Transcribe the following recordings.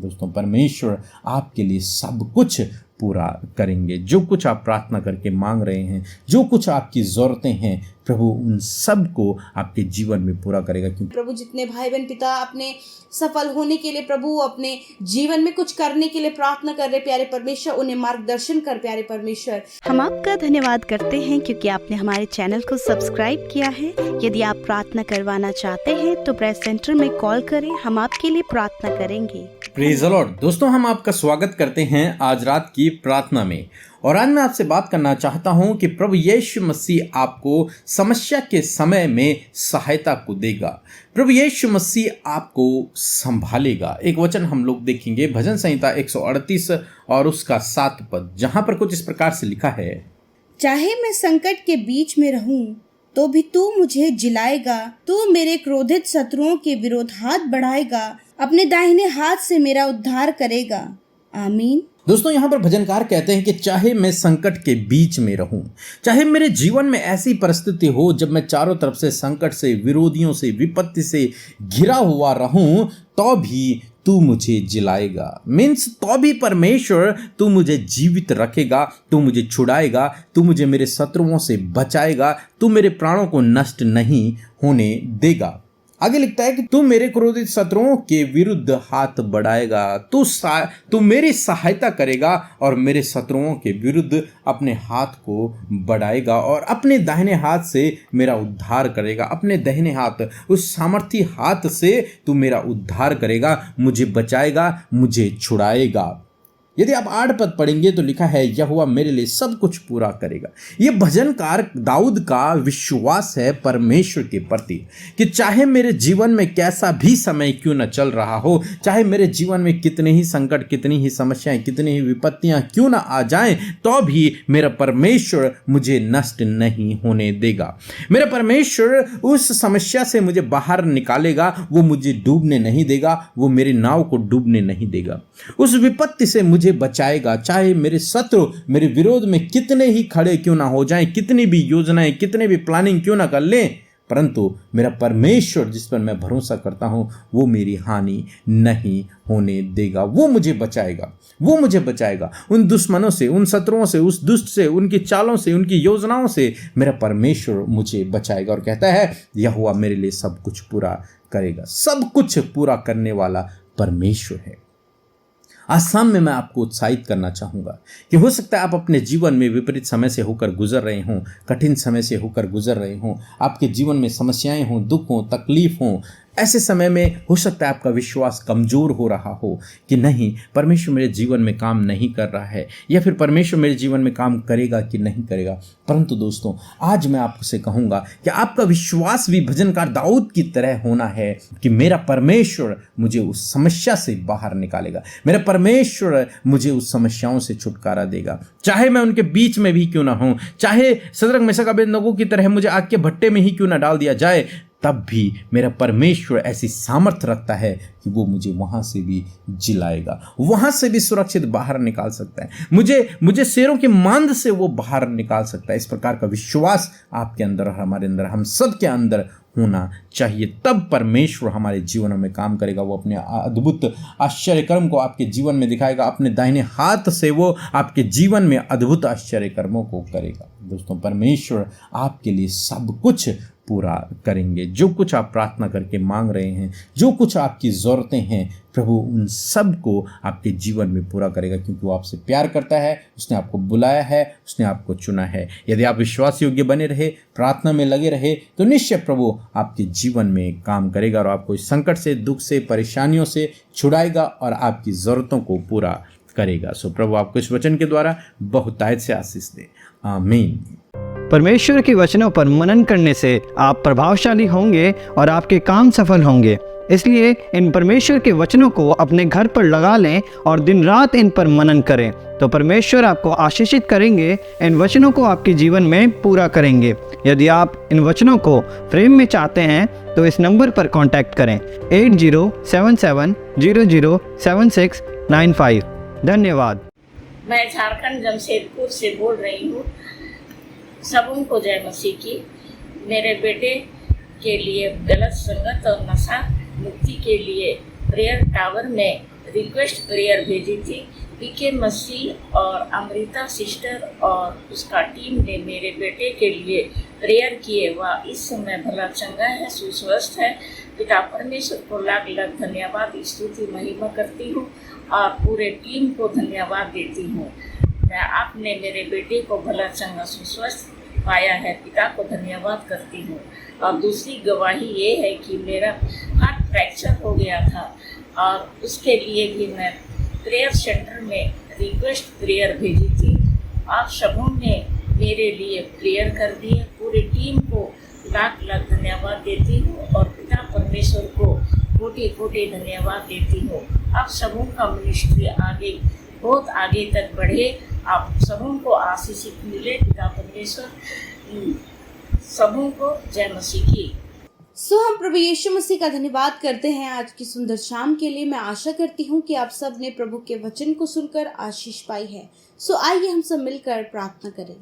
दोस्तों, परमेश्वर आपके लिए सब कुछ पूरा करेंगे। जो कुछ आप प्रार्थना करके मांग रहे हैं, जो कुछ आपकी ज़रूरतें हैं, प्रभु उन सब को आपके जीवन में पूरा करेगा। क्योंकि प्रभु जितने भाई बहन पिता अपने सफल होने के लिए, प्रभु अपने जीवन में कुछ करने के लिए प्रार्थना कर रहे, प्यारे परमेश्वर उन्हें मार्गदर्शन कर। प्यारे परमेश्वर, हम आपका धन्यवाद करते हैं क्योंकि आपने हमारे चैनल को सब्सक्राइब किया है। यदि आप प्रार्थना करवाना चाहते हैं तो प्रेस सेंटर में कॉल करें, हम आपके लिए प्रार्थना करेंगे। Praise the Lord. दोस्तों, हम आपका स्वागत करते हैं आज रात की प्रार्थना में। और आज मैं आपसे बात करना चाहता हूं कि प्रभु यीशु मसीह आपको समस्या के समय में सहायता को देगा। प्रभु यीशु मसीह आपको संभालेगा। एक वचन हम लोग देखेंगे, भजन संहिता 138 और उसका 7 पद, जहां पर कुछ इस प्रकार से लिखा है, चाहे मैं संकट के बीच में रहूं तो भी तू मुझे जिलाएगा, तू मेरे क्रोधित शत्रुओं के विरोध हाथ बढ़ाएगा, अपने दाहिने हाथ से मेरा उद्धार करेगा। आमीन। दोस्तों, यहाँ पर भजनकार कहते हैं कि चाहे मैं संकट के बीच में रहूं, चाहे मेरे जीवन में ऐसी परिस्थिति हो जब मैं चारों तरफ से संकट से, विरोधियों से, विपत्ति से घिरा हुआ रहूं, तो भी तू मुझे जिलाएगा। मीन्स तो भी परमेश्वर तू मुझे जीवित रखेगा, तू मुझे छुड़ाएगा, तू मुझे मेरे शत्रुओं से बचाएगा, तू मेरे प्राणों को नष्ट नहीं होने देगा। आगे लिखता है कि तू मेरे क्रोधित शत्रुओं के विरुद्ध हाथ बढ़ाएगा, तू मेरी सहायता करेगा और मेरे शत्रुओं के विरुद्ध अपने हाथ को बढ़ाएगा और अपने दाहिने हाथ से मेरा उद्धार करेगा। अपने दाहिने हाथ, उस सामर्थी हाथ से तू मेरा उद्धार करेगा, मुझे बचाएगा, मुझे छुड़ाएगा। यदि आप 8 पद पढ़ेंगे तो लिखा है, यहोवा मेरे लिए सब कुछ पूरा करेगा। यह भजनकार दाऊद का विश्वास है परमेश्वर के प्रति कि चाहे मेरे जीवन में कैसा भी समय क्यों न चल रहा हो, चाहे मेरे जीवन में कितने ही संकट, कितनी ही समस्याएं, कितनी ही विपत्तियां क्यों न आ जाएं, तो भी मेरा परमेश्वर मुझे नष्ट नहीं होने देगा। मेरा परमेश्वर उस समस्या से मुझे बाहर निकालेगा, वो मुझे डूबने नहीं देगा, वो मेरी नाव को डूबने नहीं देगा। उस विपत्ति से मुझे बचाएगा। चाहे मेरे शत्रु मेरे विरोध में कितने ही खड़े क्यों ना हो जाएं, कितनी भी योजनाएं, कितने भी प्लानिंग क्यों ना कर लें, परंतु मेरा परमेश्वर जिस पर मैं भरोसा करता हूं, वो मेरी हानि नहीं होने देगा। वो मुझे बचाएगा, वो मुझे बचाएगा उन दुश्मनों से, उन शत्रुओं से, उस दुष्ट से, उनकी चालों से, उनकी योजनाओं से मेरा परमेश्वर मुझे बचाएगा। और कहता है, यहोवा मेरे लिए सब कुछ पूरा करेगा। सब कुछ पूरा करने वाला परमेश्वर है। आज शाम में मैं आपको उत्साहित करना चाहूँगा कि हो सकता है आप अपने जीवन में विपरीत समय से होकर गुजर रहे हों, कठिन समय से होकर गुजर रहे हों, आपके जीवन में समस्याएं हों, दुख हों, तकलीफ हों। ऐसे समय में हो सकता है आपका विश्वास कमज़ोर हो रहा हो कि नहीं, परमेश्वर मेरे जीवन में काम नहीं कर रहा है, या फिर परमेश्वर मेरे जीवन में काम करेगा कि नहीं करेगा। परंतु दोस्तों, आज मैं आपसे कहूँगा कि आपका विश्वास भी भजनकार दाऊद की तरह होना है कि मेरा परमेश्वर मुझे उस समस्या से बाहर निकालेगा, मेरा परमेश्वर मुझे उस समस्याओं से छुटकारा देगा। चाहे मैं उनके बीच में भी क्यों ना हूँ, चाहे सदरक मेशक अबेदनगो की तरह मुझे आग के भट्टे में ही क्यों ना डाल दिया जाए, तब भी मेरा परमेश्वर ऐसी सामर्थ रखता है कि वो मुझे वहाँ से भी जिलाएगा, वहाँ से भी सुरक्षित बाहर निकाल सकता है, मुझे शेरों के मांद से वो बाहर निकाल सकता है। इस प्रकार का विश्वास आपके अंदर और हमारे अंदर, हम सब के अंदर होना चाहिए। तब परमेश्वर हमारे जीवनों में काम करेगा। वो अपने अद्भुत आश्चर्य कर्म को आपके जीवन में दिखाएगा, अपने दाहिने हाथ से वो आपके जीवन में अद्भुत आश्चर्य कर्मों को करेगा। दोस्तों, परमेश्वर आपके लिए सब कुछ पूरा करेंगे। जो कुछ आप प्रार्थना करके मांग रहे हैं, जो कुछ आपकी ज़रूरतें हैं, प्रभु उन सब को आपके जीवन में पूरा करेगा, क्योंकि वो आपसे प्यार करता है, उसने आपको बुलाया है, उसने आपको चुना है। यदि आप विश्वास योग्य बने रहे, प्रार्थना में लगे रहे, तो निश्चय प्रभु आपके जीवन में काम करेगा और आपको इस संकट से, दुख से, परेशानियों से छुड़ाएगा और आपकी ज़रूरतों को पूरा करेगा। सो प्रभु आपको इस वचन के द्वारा बहुतायत से आशीष दे। आमीन। परमेश्वर के वचनों पर मनन करने से आप प्रभावशाली होंगे और आपके काम सफल होंगे। इसलिए इन परमेश्वर के वचनों को अपने घर पर लगा लें और दिन रात इन पर मनन करें, तो परमेश्वर आपको आशीषित करेंगे, इन वचनों को आपके जीवन में पूरा करेंगे। यदि आप इन वचनों को फ्रेम में चाहते हैं तो इस नंबर पर कांटेक्ट करें 8077007695। धन्यवाद। मैं झारखंड जमशेदपुर से बोल रही हूँ। सबों को जय मसीह की। मेरे बेटे के लिए गलत संगत और नशा मुक्ति के लिए प्रेयर टावर में रिक्वेस्ट प्रेयर भेजी थी। पीके मसीह और अमृता सिस्टर और उसका टीम ने मेरे बेटे के लिए प्रेयर किए। वह इस समय भला चंगा है, सुस्वस्थ है। पिता परमेश्वर को लाख लाख धन्यवाद, स्तुति महिमा करती हूँ और पूरे टीम को धन्यवाद देती हूँ। मैं आपने मेरे बेटे को भला चंगा सुस्वस्थ पाया है, पिता को धन्यवाद करती हूँ। और दूसरी गवाही ये है कि मेरा हाथ फ्रैक्चर हो गया था और उसके लिए भी मैं प्रेयर सेंटर में रिक्वेस्ट प्रेयर भेजी थी। आप सबों ने मेरे लिए प्रेयर कर दिए। पूरी टीम को लाख लाख धन्यवाद देती हूँ और पिता परमेश्वर को कोटि कोटि धन्यवाद देती हूँ। आप सबों का मिनिस्ट्री आगे बहुत आगे तक बढ़े, आप सबों को आशीषित मिले। पिता परमेश्वर सबों को जय मसीह की। सो हम प्रभु यीशु मसीह का धन्यवाद करते हैं आज की सुंदर शाम के लिए। मैं आशा करती हूँ कि आप सब ने प्रभु के वचन को सुनकर आशीष पाई है। सो आइए हम सब मिलकर प्रार्थना करें।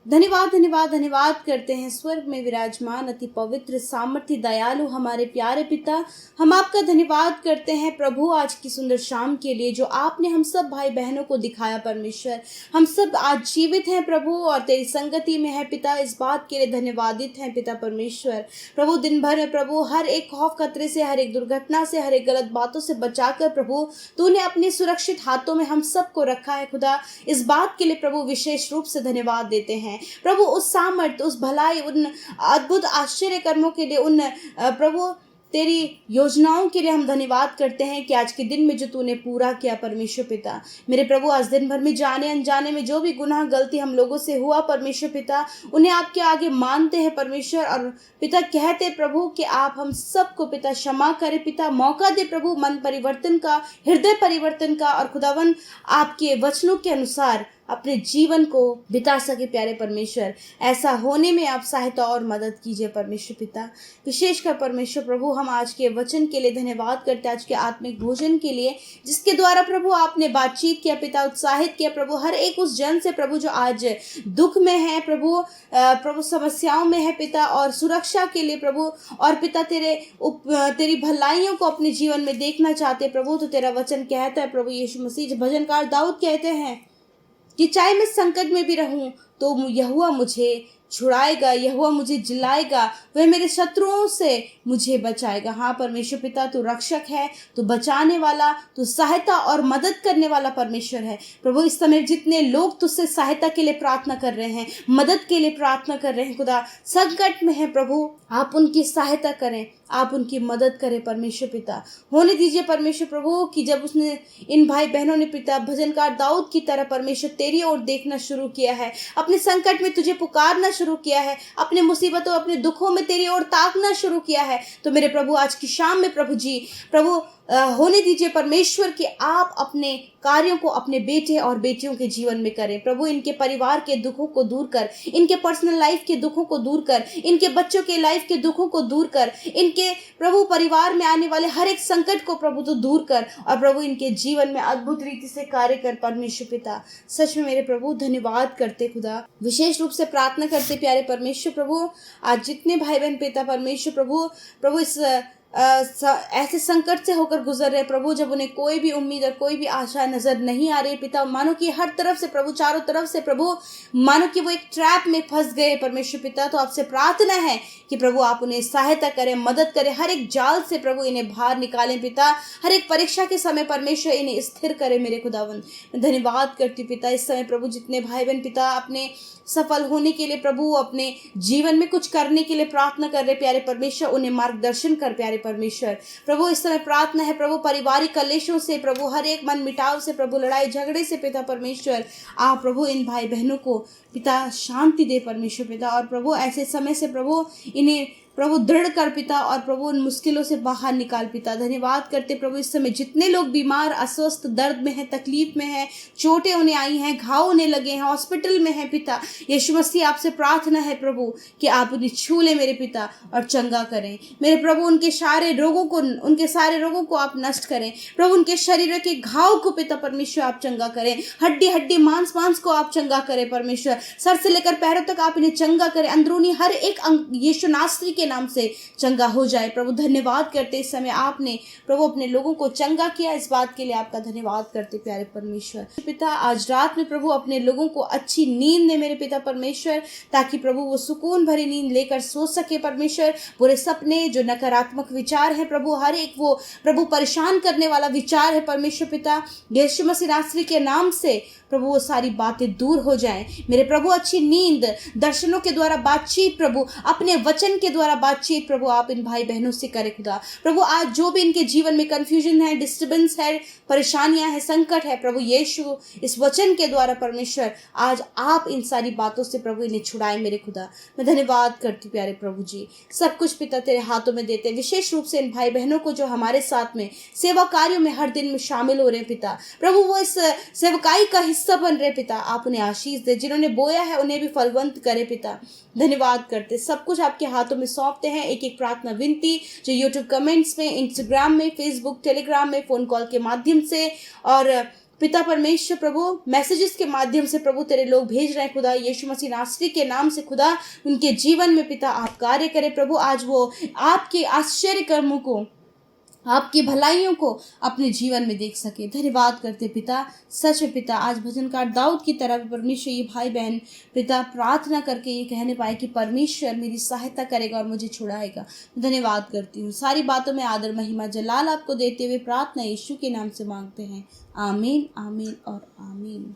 धन्यवाद धन्यवाद धन्यवाद करते हैं स्वर्ग में विराजमान अति पवित्र सामर्थ्य दयालु हमारे प्यारे पिता, हम आपका धन्यवाद करते हैं प्रभु आज की सुंदर शाम के लिए जो आपने हम सब भाई बहनों को दिखाया। परमेश्वर, हम सब आज जीवित हैं प्रभु और तेरी संगति में है पिता, इस बात के लिए धन्यवादित हैं पिता परमेश्वर। प्रभु दिन भर में प्रभु हर एक खौफ खतरे से, हर एक दुर्घटना से, हर एक गलत बातों से बचाकर प्रभु तूने अपने सुरक्षित हाथों में हम सबको रखा है खुदा। इस बात के लिए प्रभु विशेष रूप से धन्यवाद देते हैं प्रभु, उस सामर्थ्य, उस भलाई, उन अद्भुत आश्चर्य कर्मों के लिए, उन प्रभु तेरी योजनाओं के लिए हम धन्यवाद करते हैं कि आज के दिन में जो तूने पूरा किया परमेश्वर पिता। मेरे प्रभु आज दिन भर में जाने अनजाने में जो भी गुनाह गलती हम लोगों से हुआ परमेश्वर पिता, उन्हें आपके आगे मानते हैं परमेश्वर और पिता कहते प्रभु कि आप हम सबको पिता क्षमा करें पिता, मौका दे प्रभु मन परिवर्तन का, हृदय परिवर्तन का और खुदावन आपके वचनों के अनुसार अपने जीवन को बिता सके प्यारे परमेश्वर। ऐसा होने में आप सहायता और मदद कीजिए परमेश्वर पिता। विशेषकर परमेश्वर प्रभु हम आज के वचन के लिए धन्यवाद करते हैं, आज के आत्मिक भोजन के लिए जिसके द्वारा प्रभु आपने बातचीत किया पिता, उत्साहित किया प्रभु हर एक उस जन से प्रभु जो आज दुख में है प्रभु समस्याओं में है पिता, और सुरक्षा के लिए प्रभु और पिता तेरी भलाइयों को अपने जीवन में देखना चाहते प्रभु। तो तेरा वचन कहता है प्रभु यीशु मसीह, भजनकार दाऊद कहते हैं कि चाहे मैं संकट में भी रहूं तो यहोवा मुझे छुड़ाएगा, यहोवा मुझे जिलाएगा, वह मेरे शत्रुओं से मुझे बचाएगा। हाँ परमेश्वर पिता, तू रक्षक है, तू बचाने वाला, तू सहायता और मदद करने वाला परमेश्वर है प्रभु। इस समय जितने लोग तुझसे सहायता के लिए प्रार्थना कर रहे हैं, मदद के लिए प्रार्थना कर रहे हैं खुदा, संकट में है प्रभु, आप उनकी सहायता करें, आप उनकी मदद करें परमेश्वर पिता। होने दीजिए परमेश्वर प्रभु कि जब उसने इन भाई बहनों ने पिता भजनकार दाऊद की तरह परमेश्वर तेरी ओर देखना शुरू किया है, अपने संकट में तुझे पुकारना शुरू किया है, अपने मुसीबतों अपने दुखों में तेरी ओर ताकना शुरू किया है, तो मेरे प्रभु आज की शाम में प्रभु जी प्रभु होने दीजिए परमेश्वर कि आप अपने कार्यों को अपने बेटे और बेटियों के जीवन में करें प्रभु। इनके परिवार के दुखों को दूर कर, इनके पर्सनल लाइफ के दुखों को दूर कर, इनके बच्चों के लाइफ के दुखों को दूर कर, इनके प्रभु परिवार में आने वाले हर एक संकट को प्रभु तो दूर कर और प्रभु इनके जीवन में अद्भुत रीति से कार्य कर परमेश्वर पिता। सच में मेरे प्रभु धन्यवाद करते खुदा, विशेष रूप से प्रार्थना करते प्यारे परमेश्वर प्रभु आज जितने भाई बहन पिता परमेश्वर प्रभु इस ऐसे संकट से होकर गुजर रहे प्रभु, जब उन्हें कोई भी उम्मीद और कोई भी आशा नजर नहीं आ रही पिता, मानो कि हर तरफ से प्रभु, चारों तरफ से प्रभु, मानो कि वो एक ट्रैप में फंस गए परमेश्वर पिता। तो आपसे प्रार्थना है कि प्रभु आप उन्हें सहायता करें, मदद करें, हर एक जाल से प्रभु इन्हें बाहर निकालें पिता, हर एक परीक्षा के समय परमेश्वर इन्हें स्थिर करें मेरे खुदावन। धन्यवाद करती पिता इस समय प्रभु जितने भाई बहन पिता अपने सफल होने के लिए प्रभु, अपने जीवन में कुछ करने के लिए प्रार्थना कर रहे प्यारे परमेश्वर, उन्हें मार्गदर्शन कर प्यारे परमेश्वर प्रभु। इस समय प्रार्थना है प्रभु पारिवारिक कलेशों से प्रभु, हर एक मन मिटाव से प्रभु, लड़ाई झगड़े से पिता परमेश्वर, आप प्रभु इन भाई बहनों को पिता शांति दे परमेश्वर पिता, और प्रभु ऐसे समय से प्रभु इन्हें प्रभु दृढ़ कर पिता और प्रभु उन मुश्किलों से बाहर निकाल पिता। धन्यवाद करते प्रभु इस समय जितने लोग बीमार, अस्वस्थ, दर्द में हैं, तकलीफ में हैं, चोटें उन्हें आई हैं, घाव उन्हें लगे हैं, हॉस्पिटल में हैं पिता, यीशु मसीह आपसे प्रार्थना है प्रभु कि आप उन्हें छू लें मेरे पिता और चंगा करें मेरे प्रभु। उनके सारे रोगों को आप नष्ट करें प्रभु, उनके शरीर के घाव को पिता परमेश्वर आप चंगा करें, हड्डी हड्डी मांस मांस को आप चंगा करें परमेश्वर, सर से लेकर पैरों तक आप इन्हें चंगा करें, अंदरूनी हर एक अंग यीशु नासरी के नाम से चंगा हो जाए। प्रभु धन्यवाद करते इस समय आपने प्रभु अपने लोगों को चंगा किया, इस बात के लिए आपका धन्यवाद करते प्यारे परमेश्वर। पिता आज रात में प्रभु अपने लोगों को अच्छी नींद दे मेरे पिता परमेश्वर, ताकि प्रभु वो सुकून भरी नींद लेकर सो सके परमेश्वर। बुरे सपने, जो नकारात्मक विचार है प्रभु, हर एक वो प्रभु परेशान करने वाला विचार है परमेश्वर पिता, यीशु मसीह नासरी के नाम से प्रभु वो सारी बातें दूर हो जाएं मेरे प्रभु। अच्छी नींद, दर्शनों के द्वारा बातचीत प्रभु, अपने वचन के द्वारा बातचीत प्रभु आप इन भाई बहनों से करें खुदा। प्रभु आज जो भी इनके जीवन में कंफ्यूजन है, डिस्टर्बेंस है, परेशानियां है, संकट है प्रभु यीशु इस वचन के द्वारा परमेश्वर आज आप इन सारी बातों से प्रभु इन्हें छुड़ाएं मेरे खुदा। मैं धन्यवाद करती प्यारे प्रभु जी, सब कुछ पिता तेरे हाथों में देते, विशेष रूप से इन भाई बहनों को जो हमारे साथ में सेवा कार्यों में हर दिन में शामिल हो रहे हैं पिता। प्रभु वो इस सेवकाई का हिस्सा बन रहे पिता, आप उन्हें आशीष दे, जिन्होंने बोया है उन्हें भी फलवंत करे पिता। धन्यवाद करते, सब कुछ आपके हाथों में सौंपते हैं। एक एक प्रार्थना विनती जो यूट्यूब कमेंट्स में, इंस्टाग्राम में, फेसबुक, टेलीग्राम में, फोन कॉल के माध्यम से और पिता परमेश्वर प्रभु मैसेजेस के माध्यम से प्रभु तेरे लोग भेज रहे हैं खुदा, यीशु मसीह नासरी के नाम से खुदा उनके जीवन में पिता आप कार्य करें प्रभु। आज वो आपके आश्चर्य कर्मों को, आपकी भलाइयों को अपने जीवन में देख सके। धन्यवाद करते पिता, सच में पिता आज भजनकार दाऊद की तरह परमेश्वर ये भाई बहन पिता प्रार्थना करके ये कहने पाए कि परमेश्वर मेरी सहायता करेगा और मुझे छुड़ाएगा। धन्यवाद करती हूँ, सारी बातों में आदर महिमा जलाल आपको देते हुए प्रार्थना यीशु के नाम से मांगते हैं, आमीन, आमीन और आमीन।